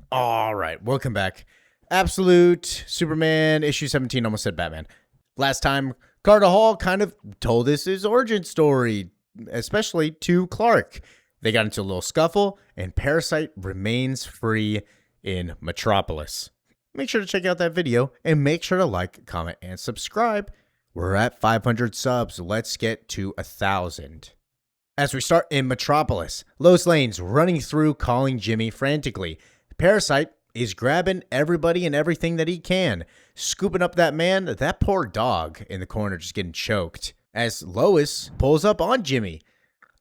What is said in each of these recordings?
All right, welcome back. Absolute Superman issue 17, almost said Batman. Last time, Carter Hall kind of told us his origin story, especially to Clark. They got into a little scuffle, and Parasite remains free in Metropolis. Make sure to check out that video, and make sure to like, comment, and subscribe. We're at 500 subs. Let's get to 1,000. As we start in Metropolis, Lois Lane's running through calling Jimmy frantically. Parasite is grabbing everybody and everything that he can, scooping up that man, that poor dog in the corner just getting choked, as Lois pulls up on Jimmy.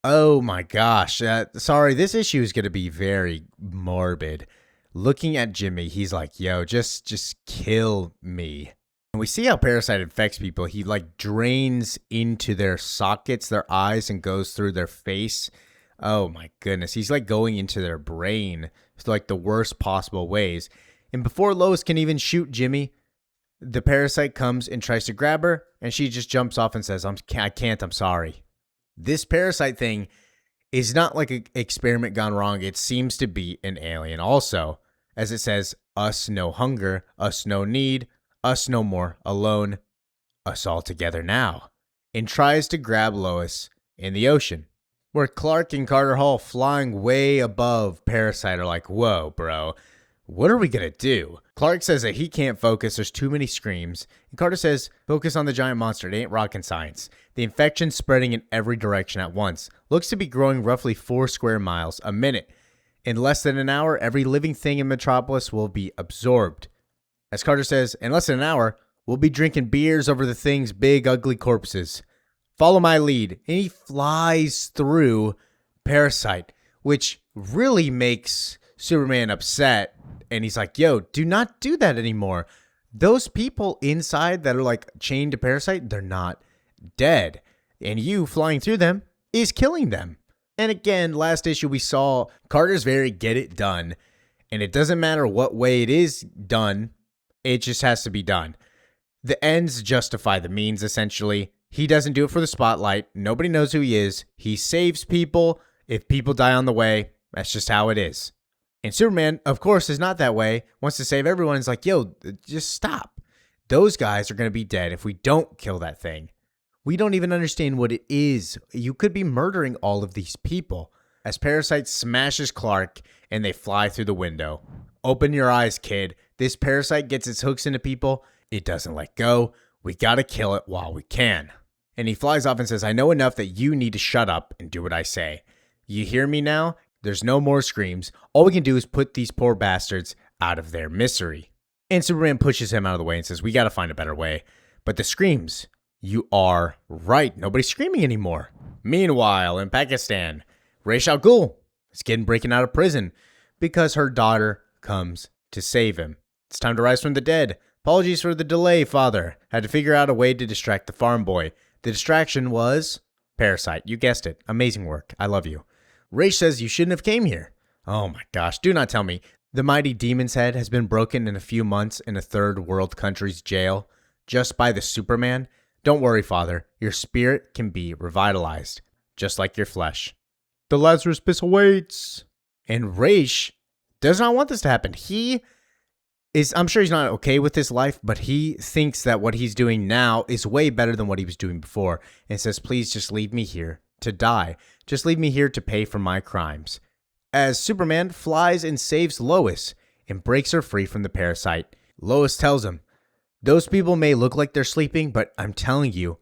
Oh my gosh, sorry, this issue is going to be very morbid. Looking at Jimmy, he's like, yo, just kill me. And we see how Parasite infects people. He like drains into their sockets, their eyes, and goes through their face. Oh my goodness. He's like going into their brain to like the worst possible ways. And before Lois can even shoot Jimmy, the Parasite comes and tries to grab her, and she just jumps off and says, I can't, I'm sorry. This Parasite thing is not like an experiment gone wrong. It seems to be an alien also, as it says, us no hunger, us no need, us no more alone, us all together now, and tries to grab Lois in the ocean, where Clark and Carter Hall, flying way above Parasite, are like, whoa, bro, what are we going to do? Clark says that he can't focus. There's too many screams. And Carter says, focus on the giant monster. It ain't rocket science. The infection's spreading in every direction at once. Looks to be growing roughly 4 square miles a minute. In less than an hour, every living thing in Metropolis will be absorbed. As Carter says, in less than an hour, we'll be drinking beers over the thing's big, ugly corpses. Follow my lead. And he flies through Parasite, which really makes Superman upset. And he's like, yo, do not do that anymore. Those people inside that are like chained to Parasite, they're not dead. And you flying through them is killing them. And again, last issue we saw Carter's very get it done. And it doesn't matter what way it is done. It just has to be done. The ends justify the means, essentially. He doesn't do it for the spotlight. Nobody knows who he is. He saves people. If people die on the way, that's just how it is. And Superman, of course, is not that way. Wants to save everyone. Is like, yo, just stop. Those guys are going to be dead if we don't kill that thing. We don't even understand what it is. You could be murdering all of these people. As Parasite smashes Clark and they fly through the window. Open your eyes, kid. This Parasite gets its hooks into people. It doesn't let go. We got to kill it while we can. And he flies off and says, I know enough that you need to shut up and do what I say. You hear me now? There's no more screams. All we can do is put these poor bastards out of their misery. And Superman pushes him out of the way and says, we got to find a better way. But the screams, you are right. Nobody's screaming anymore. Meanwhile, in Pakistan, Ra's al Ghul is getting breaking out of prison because her daughter comes to save him. It's time to rise from the dead. Apologies for the delay, father. Had to figure out a way to distract the farm boy. The distraction was Parasite. You guessed it. Amazing work. I love you. Ra's says you shouldn't have came here. Oh my gosh. Do not tell me. The mighty demon's head has been broken in a few months in a third world country's jail just by the Superman. Don't worry, father. Your spirit can be revitalized, just like your flesh. The Lazarus Pit awaits. And Ra's does not want this to happen. I'm sure he's not okay with his life, but he thinks that what he's doing now is way better than what he was doing before, and says, please just leave me here to die. Just leave me here to pay for my crimes. As Superman flies and saves Lois and breaks her free from the Parasite, Lois tells him, those people may look like they're sleeping, but I'm telling you,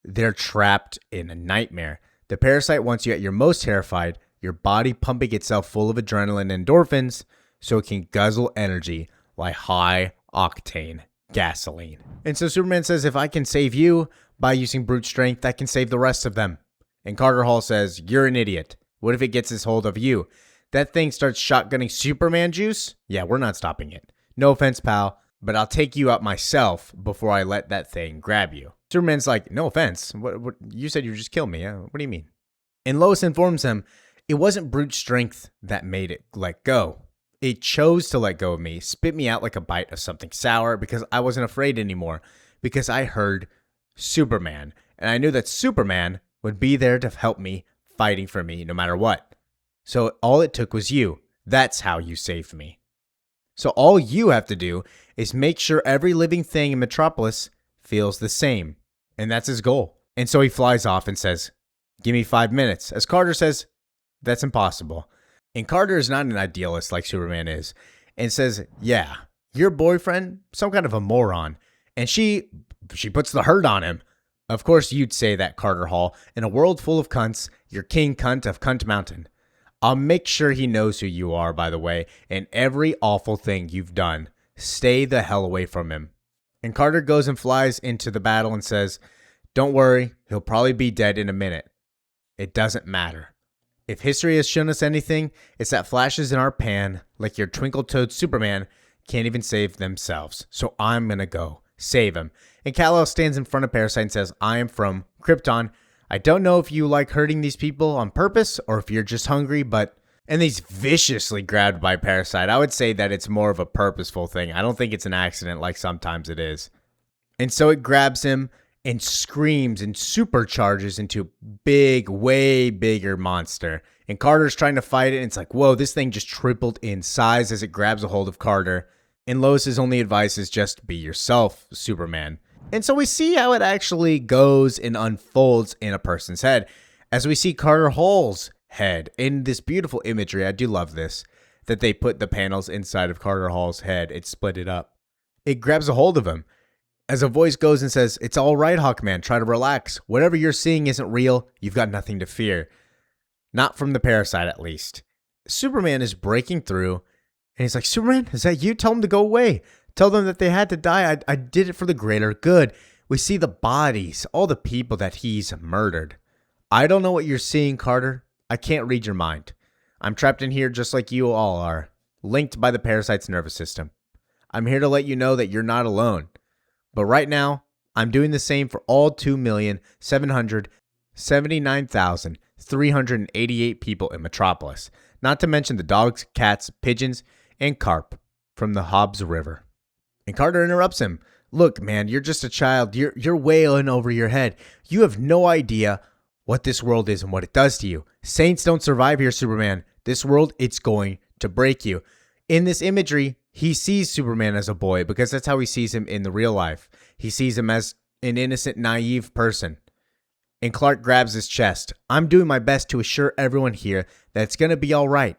they're trapped in a nightmare. The Parasite wants you at your most terrified, your body pumping itself full of adrenaline and endorphins so it can guzzle energy like high-octane gasoline. And so Superman says, if I can save you by using brute strength, I can save the rest of them. And Carter Hall says, you're an idiot. What if it gets its hold of you? That thing starts shotgunning Superman juice? Yeah, we're not stopping it. No offense, pal, but I'll take you out myself before I let that thing grab you. Superman's like, no offense. What you said you would just kill me. What do you mean? And Lois informs him, it wasn't brute strength that made it let go. It chose to let go of me, spit me out like a bite of something sour because I wasn't afraid anymore, because I heard Superman, and I knew that Superman would be there to help me, fighting for me no matter what. So all it took was you. That's how you saved me. So all you have to do is make sure every living thing in Metropolis feels the same. And that's his goal. And so he flies off and says, "Give me 5 minutes." As Carter says, "That's impossible." And Carter is not an idealist like Superman is, and says, "Yeah, your boyfriend, some kind of a moron." And she puts the hurt on him. Of course you'd say that, Carter Hall. In a world full of cunts, you're king cunt of Cunt Mountain. I'll make sure he knows who you are, by the way, and every awful thing you've done. Stay the hell away from him. And Carter goes and flies into the battle and says, "Don't worry, he'll probably be dead in a minute. It doesn't matter. If history has shown us anything, it's that flashes in our pan, like your twinkle-toed Superman, can't even save themselves. So I'm gonna go save him." And Kal-El stands in front of Parasite and says, "I am from Krypton. I don't know if you like hurting these people on purpose or if you're just hungry, but..." And he's viciously grabbed by Parasite. I would say that it's more of a purposeful thing. I don't think it's an accident like sometimes it is. And so it grabs him and screams and supercharges into a big, way bigger monster. And Carter's trying to fight it, and it's like, whoa, this thing just tripled in size as it grabs a hold of Carter. And Lois's only advice is just be yourself, Superman. And so we see how it actually goes and unfolds in a person's head. As we see Carter Hall's head in this beautiful imagery, I do love this, that they put the panels inside of Carter Hall's head. It split it up. It grabs a hold of him. As a voice goes and says, "It's all right, Hawkman, try to relax. Whatever you're seeing isn't real. You've got nothing to fear." Not from the Parasite, at least. Superman is breaking through, and he's like, "Superman, is that you? Tell them to go away. Tell them that they had to die. I did it for the greater good." We see the bodies, all the people that he's murdered. "I don't know what you're seeing, Carter. I can't read your mind. I'm trapped in here just like you all are, linked by the Parasite's nervous system. I'm here to let you know that you're not alone. But right now, I'm doing the same for all 2,779,388 people in Metropolis, not to mention the dogs, cats, pigeons, and carp from the Hobbs River." And Carter interrupts him. "Look, man, you're just a child. You're way in over your head. You have no idea what this world is and what it does to you. Saints don't survive here, Superman. This world, it's going to break you." In this imagery, he sees Superman as a boy because that's how he sees him in the real life. He sees him as an innocent, naive person. And Clark grabs his chest. "I'm doing my best to assure everyone here that it's going to be all right,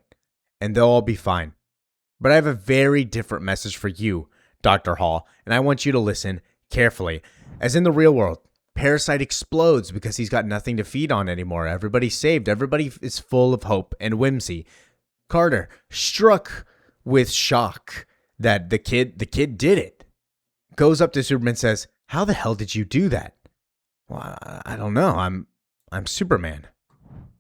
and they'll all be fine. But I have a very different message for you, Dr. Hall, and I want you to listen carefully. As in the real world, Parasite explodes because he's got nothing to feed on anymore. Everybody's saved. Everybody is full of hope and whimsy. Carter, struck with shock that the kid did it, goes up to Superman and says, "How the hell did you do that?" "Well, I don't know. I'm Superman."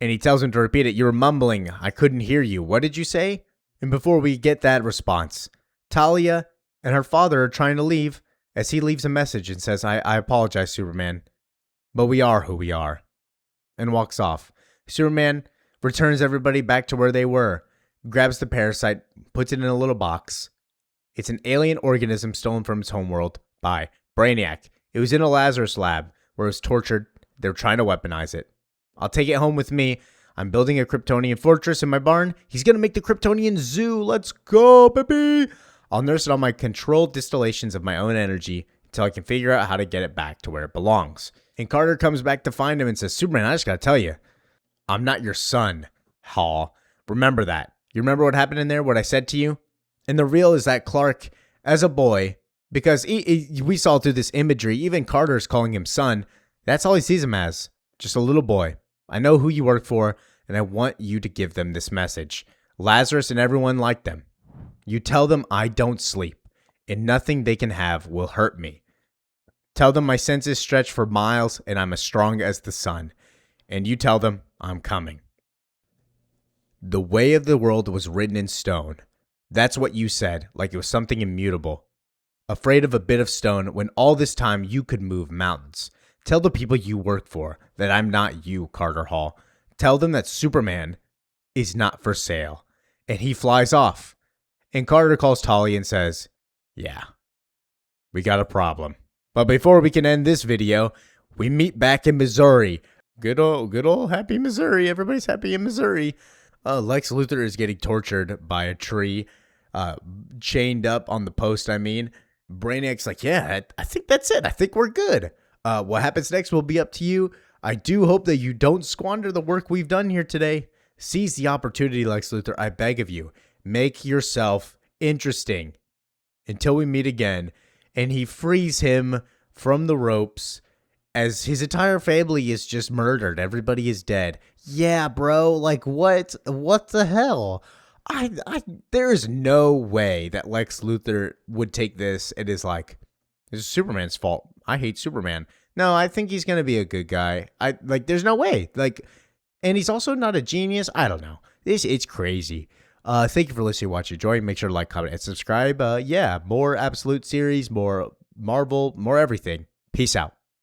And he tells him to repeat it. "You were mumbling. I couldn't hear you. What did you say?" And before we get that response, Talia and her father are trying to leave as he leaves a message and says, I apologize, Superman, but we are who we are," and walks off. Superman returns everybody back to where they were, grabs the Parasite, puts it in a little box. It's an alien organism stolen from its homeworld by Brainiac. It was in a Lazarus lab where it was tortured. They were trying to weaponize it. "I'll take it home with me. I'm building a Kryptonian fortress in my barn. He's going to make the Kryptonian zoo. Let's go, baby. I'll nurse it on my controlled distillations of my own energy until I can figure out how to get it back to where it belongs." And Carter comes back to find him and says, "Superman, I just got to tell you, I'm not your son, Hall. Remember that. You remember what happened in there, what I said to you?" And the real is that Clark, as a boy, because we saw through this imagery, even Carter's calling him son, that's all he sees him as, just a little boy. "I know who you work for, and I want you to give them this message. Lazarus and everyone like them. You tell them I don't sleep, and nothing they can have will hurt me. Tell them my senses stretch for miles, and I'm as strong as the sun. And you tell them I'm coming." The way of the world was written in stone. That's what you said, like it was something immutable. Afraid of a bit of stone when all this time you could move mountains. Tell the people you work for that I'm not you, Carter Hall. Tell them that Superman is not for sale." And he flies off. And Carter calls Talia and says, "Yeah, we got a problem." But before we can end this video, we meet back in Missouri. Good old happy Missouri. Everybody's happy in Missouri. Lex Luthor is getting tortured by a tree. chained up on the post. I mean, Brainiac's like, yeah, I think that's it. I think we're good. What happens next will be up to you. I do hope that you don't squander the work we've done here today. Seize the opportunity, Lex Luthor. I beg of you. Make yourself interesting until we meet again. And he frees him from the ropes as his entire family is just murdered. Everybody is dead. Yeah, bro. Like, what? What the hell? There is no way that Lex Luthor would take this and is like, it's Superman's fault. I hate Superman. No, I think he's going to be a good guy. There's no way. And he's also not a genius. I don't know. It's crazy. Thank you for listening, watching, enjoying. Make sure to like, comment, and subscribe. More Absolute series, more Marvel, more everything. Peace out.